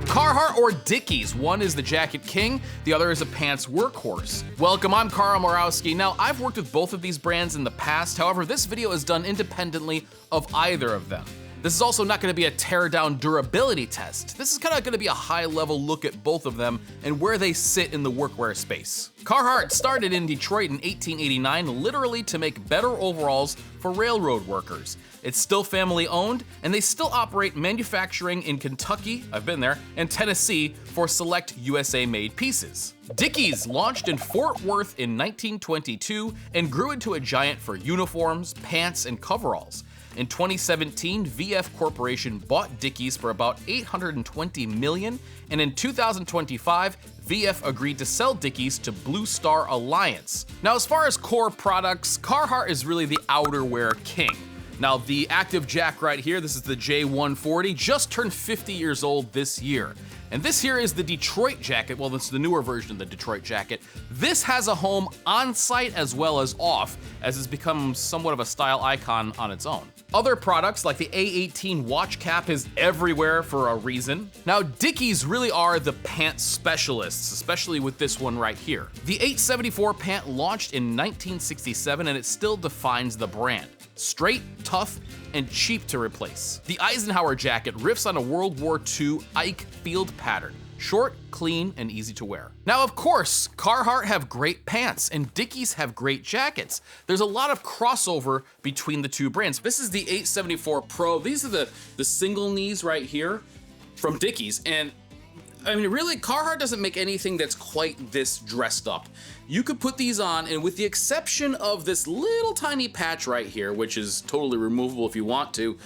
Carhartt or Dickies. One is the jacket king, the other is a pants workhorse. Welcome, I'm Murawski. Now, I've worked with both of these brands in the past, however, this video is done independently of either of them. This is also not going to be a tear-down durability test. This is kind of going to be a high-level look at both of them and where they sit in the workwear space. Carhartt started in Detroit in 1889 literally to make better overalls for railroad workers. It's still family-owned, and they still operate manufacturing in Kentucky, I've been there, and Tennessee for select USA-made pieces. Dickies launched in Fort Worth in 1922 and grew into a giant for uniforms, pants, and coveralls. In 2017, VF Corporation bought Dickies for about $820 million, and in 2025, VF agreed to sell Dickies to Blue Star Alliance. Now, as far as core products, Carhartt is really the outerwear king. Now, the active jack right here, this is the J140, just turned 50 years old this year. And this here is the Detroit jacket. Well, this is the newer version of the Detroit jacket. This has a home on-site as well as off, as it's become somewhat of a style icon on its own. Other products like the A18 watch cap is everywhere for a reason. Now, Dickies really are the pant specialists, especially with this one right here. The 874 pant launched in 1967 and it still defines the brand. Straight, tough, and cheap to replace. The Eisenhower jacket riffs on a World War II Ike field pattern. Short, clean, and easy to wear. Now, of course, Carhartt have great pants and Dickies have great jackets. There's a lot of crossover between the two brands. This is the 874 Pro. These are the single knees right here from Dickies, and I mean, really, Carhartt doesn't make anything that's quite this dressed up. You could put these on, and with the exception of this little tiny patch right here, which is totally removable if you want to,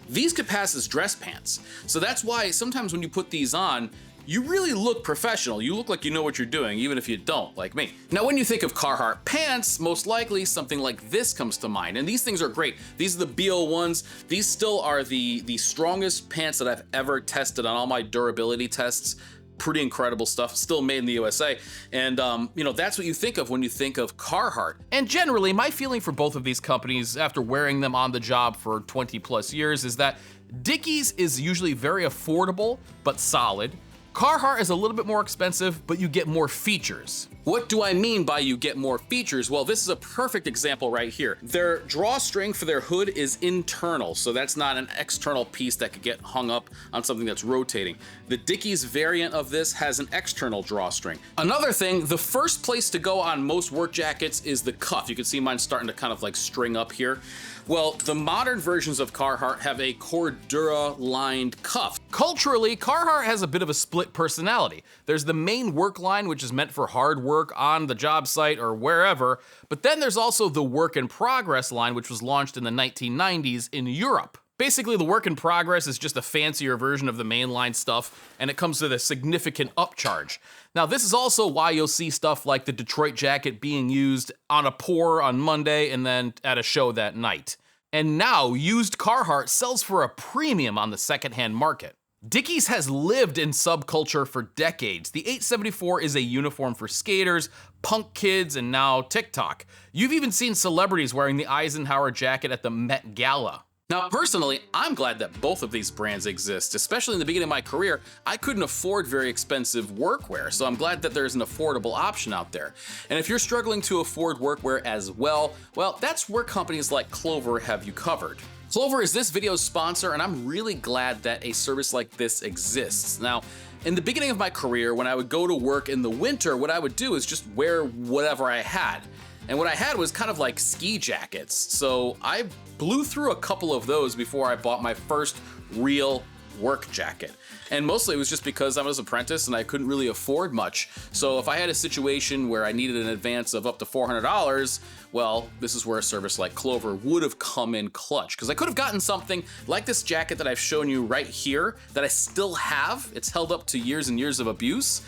these could pass as dress pants. So that's why sometimes when you put these on, you really look professional. You look like you know what you're doing, even if you don't, like me. Now, when you think of Carhartt pants, most likely something like this comes to mind, and these things are great. These are the BO1s. These still are the strongest pants that I've ever tested on all my durability tests. Pretty incredible stuff, still made in the USA. And you know, that's what you think of when you think of Carhartt. And generally, my feeling for both of these companies after wearing them on the job for 20 plus years is that Dickies is usually very affordable, but solid. Carhartt is a little bit more expensive, but you get more features. What do I mean by you get more features? Well, this is a perfect example right here. Their drawstring for their hood is internal, so that's not an external piece that could get hung up on something that's rotating. The Dickies variant of this has an external drawstring. Another thing, the first place to go on most work jackets is the cuff. You can see mine starting to kind of like string up here. Well, the modern versions of Carhartt have a Cordura lined cuff. Culturally, Carhartt has a bit of a split personality. There's the main work line, which is meant for hard work on the job site or wherever, but then there's also the work in progress line, which was launched in the 1990s in Europe. Basically, the work in progress is just a fancier version of the mainline stuff, and it comes with a significant upcharge. Now, this is also why you'll see stuff like the Detroit jacket being used on a pour on Monday and then at a show that night. And now, used Carhartt sells for a premium on the secondhand market. Dickies has lived in subculture for decades. The 874 is a uniform for skaters, punk kids, and now TikTok. You've even seen celebrities wearing the Eisenhower jacket at the Met Gala. Now, personally, I'm glad that both of these brands exist. Especially in the beginning of my career, I couldn't afford very expensive workwear, so I'm glad that there's an affordable option out there. And if you're struggling to afford workwear as well, that's where companies like Clover have you covered. Clover is this video's sponsor, and I'm really glad that a service like this exists. Now, in the beginning of my career, when I would go to work in the winter, what I would do is just wear whatever I had. And what I had was kind of like ski jackets. So I blew through a couple of those before I bought my first real work jacket. And mostly it was just because I was an apprentice and I couldn't really afford much. So if I had a situation where I needed an advance of up to $400, well, this is where a service like Clover would have come in clutch, because I could have gotten something like this jacket that I've shown you right here that I still have. It's held up to years and years of abuse.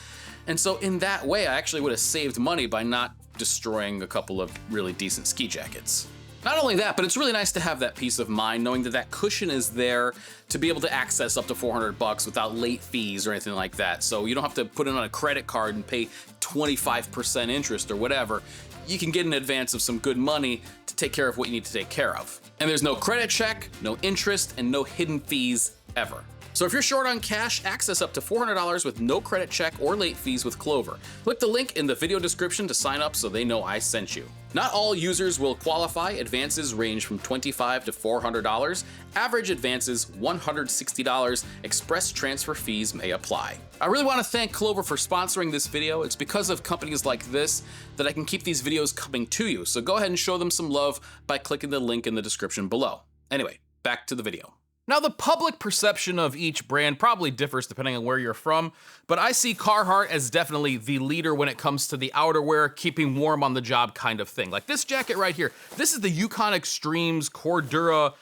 And so in that way, I actually would have saved money by not destroying a couple of really decent ski jackets. Not only that, but it's really nice to have that peace of mind knowing that that cushion is there to be able to access up to $400 without late fees or anything like that. So you don't have to put it on a credit card and pay 25% interest or whatever. You can get an advance of some good money to take care of what you need to take care of. And there's no credit check, no interest, and no hidden fees ever. So if you're short on cash, access up to $400 with no credit check or late fees with Clover. Click the link in the video description to sign up so they know I sent you. Not all users will qualify. Advances range from $25 to $400. Average advances $160. Express transfer fees may apply. I really want to thank Clover for sponsoring this video. It's because of companies like this that I can keep these videos coming to you. So go ahead and show them some love by clicking the link in the description below. Anyway, back to the video. Now, the public perception of each brand probably differs depending on where you're from, but I see Carhartt as definitely the leader when it comes to the outerwear, keeping warm on the job kind of thing. Like this jacket right here, this is the Yukon Extremes Cordura,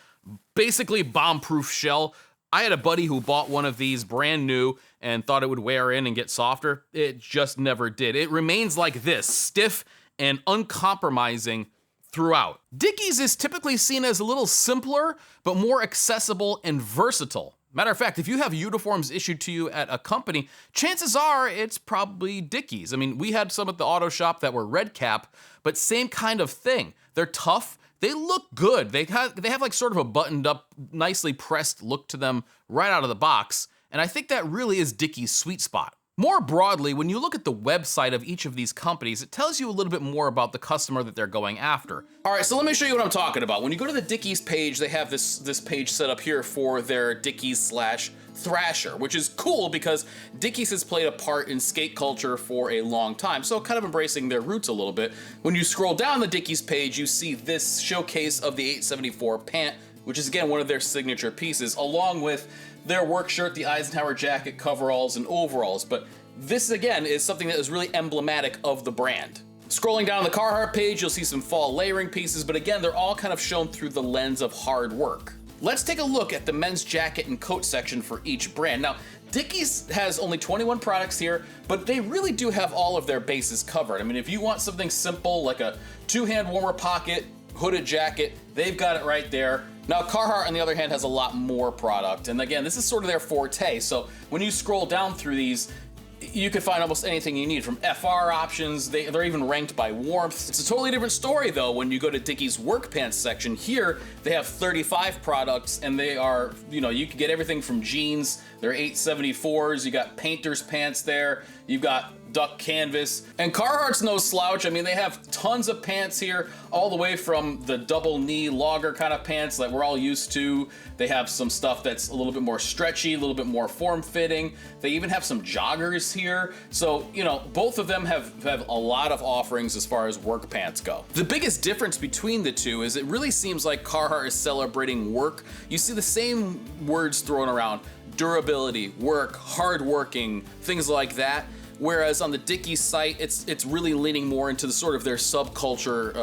basically bomb-proof shell. I had a buddy who bought one of these brand new and thought it would wear in and get softer. It just never did. It remains like this, stiff and uncompromising throughout. Dickies is typically seen as a little simpler, but more accessible and versatile. Matter of fact, if you have uniforms issued to you at a company, chances are it's probably Dickies. I mean, we had some at the auto shop that were red cap, but same kind of thing. They're tough, they look good. They have like sort of a buttoned up, nicely pressed look to them right out of the box, and I think that really is Dickies' sweet spot. More broadly, when you look at the website of each of these companies, it tells you a little bit more about the customer that they're going after. All right, so let me show you what I'm talking about. When you go to the Dickies page, they have this page set up here for their Dickies/Thrasher, which is cool because Dickies has played a part in skate culture for a long time, so kind of embracing their roots a little bit. When you scroll down the Dickies page, you see this showcase of the 874 pant, which is again one of their signature pieces, along with their work shirt, the Eisenhower jacket, coveralls, and overalls. But this again is something that is really emblematic of the brand. Scrolling down the Carhartt page, you'll see some fall layering pieces, but again, they're all kind of shown through the lens of hard work. Let's take a look at the men's jacket and coat section for each brand. Now, Dickies has only 21 products here, but they really do have all of their bases covered. I mean, if you want something simple like a two-hand warmer pocket, hooded jacket, they've got it right there. Now, Carhartt, on the other hand, has a lot more product. And again, this is sort of their forte. So when you scroll down through these, you can find almost anything you need, from FR options. They're even ranked by warmth. It's a totally different story, though, when you go to Dickies' work pants section. Here, they have 35 products, and they are, you can get everything from jeans. They're 874s. You got painter's pants there. You've got duck canvas. And Carhartt's no slouch. I mean, they have tons of pants here, all the way from the double knee logger kind of pants that we're all used to. They have some stuff that's a little bit more stretchy, a little bit more form-fitting. They even have some joggers here. So, both of them have a lot of offerings as far as work pants go. The biggest difference between the two is it really seems like Carhartt is celebrating work. You see the same words thrown around: durability, work, hardworking, things like that. Whereas on the Dickies site, it's really leaning more into the sort of their subculture,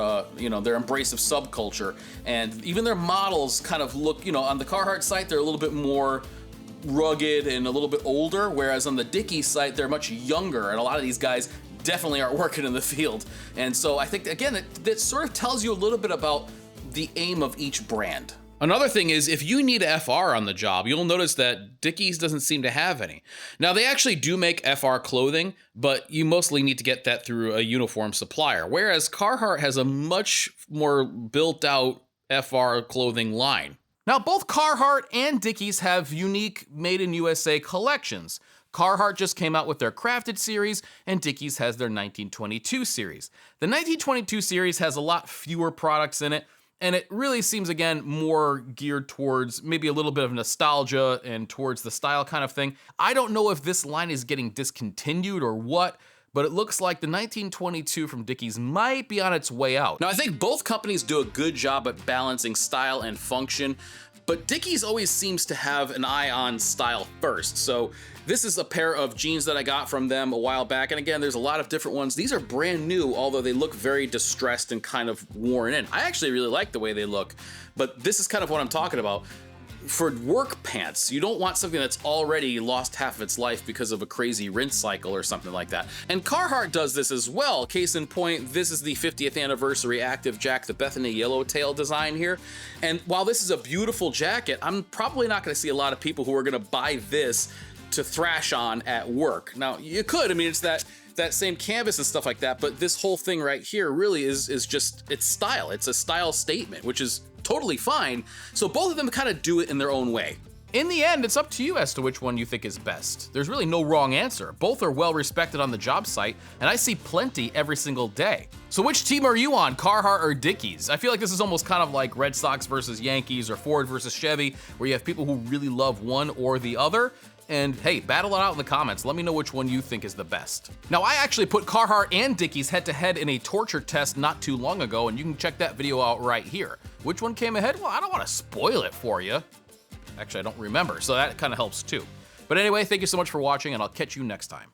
their embrace of subculture. And even their models kind of look, on the Carhartt site, they're a little bit more rugged and a little bit older, whereas on the Dickies site, they're much younger, and a lot of these guys definitely aren't working in the field. And so I think, again, that sort of tells you a little bit about the aim of each brand. Another thing is, if you need FR on the job, you'll notice that Dickies doesn't seem to have any. Now, they actually do make FR clothing, but you mostly need to get that through a uniform supplier, whereas Carhartt has a much more built-out FR clothing line. Now, both Carhartt and Dickies have unique made-in-USA collections. Carhartt just came out with their Crafted series, and Dickies has their 1922 series. The 1922 series has a lot fewer products in it, and it really seems, again, more geared towards maybe a little bit of nostalgia and towards the style kind of thing. I don't know if this line is getting discontinued or what, but it looks like the 1922 from Dickies might be on its way out. Now, I think both companies do a good job at balancing style and function, but Dickies always seems to have an eye on style first. So this is a pair of jeans that I got from them a while back. And again, there's a lot of different ones. These are brand new, although they look very distressed and kind of worn in. I actually really like the way they look, but this is kind of what I'm talking about. For work pants, you don't want something that's already lost half of its life because of a crazy rinse cycle or something like that. And Carhartt does this as well. Case in point, this is the 50th anniversary Active Jack, the Bethany Yellowtail design here. And while this is a beautiful jacket, I'm probably not gonna see a lot of people who are gonna buy this to thrash on at work. Now, you could, I mean, it's that same canvas and stuff like that, but this whole thing right here really is just, it's style. It's a style statement, which is totally fine. So both of them kind of do it in their own way. In the end, it's up to you as to which one you think is best. There's really no wrong answer. Both are well respected on the job site, and I see plenty every single day. So which team are you on, Carhartt or Dickies? I feel like this is almost kind of like Red Sox versus Yankees or Ford versus Chevy, where you have people who really love one or the other. And hey, battle it out in the comments. Let me know which one you think is the best. Now, I actually put Carhartt and Dickies head-to-head in a torture test not too long ago, and you can check that video out right here. Which one came ahead? Well, I don't want to spoil it for you. Actually, I don't remember, so that kind of helps too. But anyway, thank you so much for watching, and I'll catch you next time.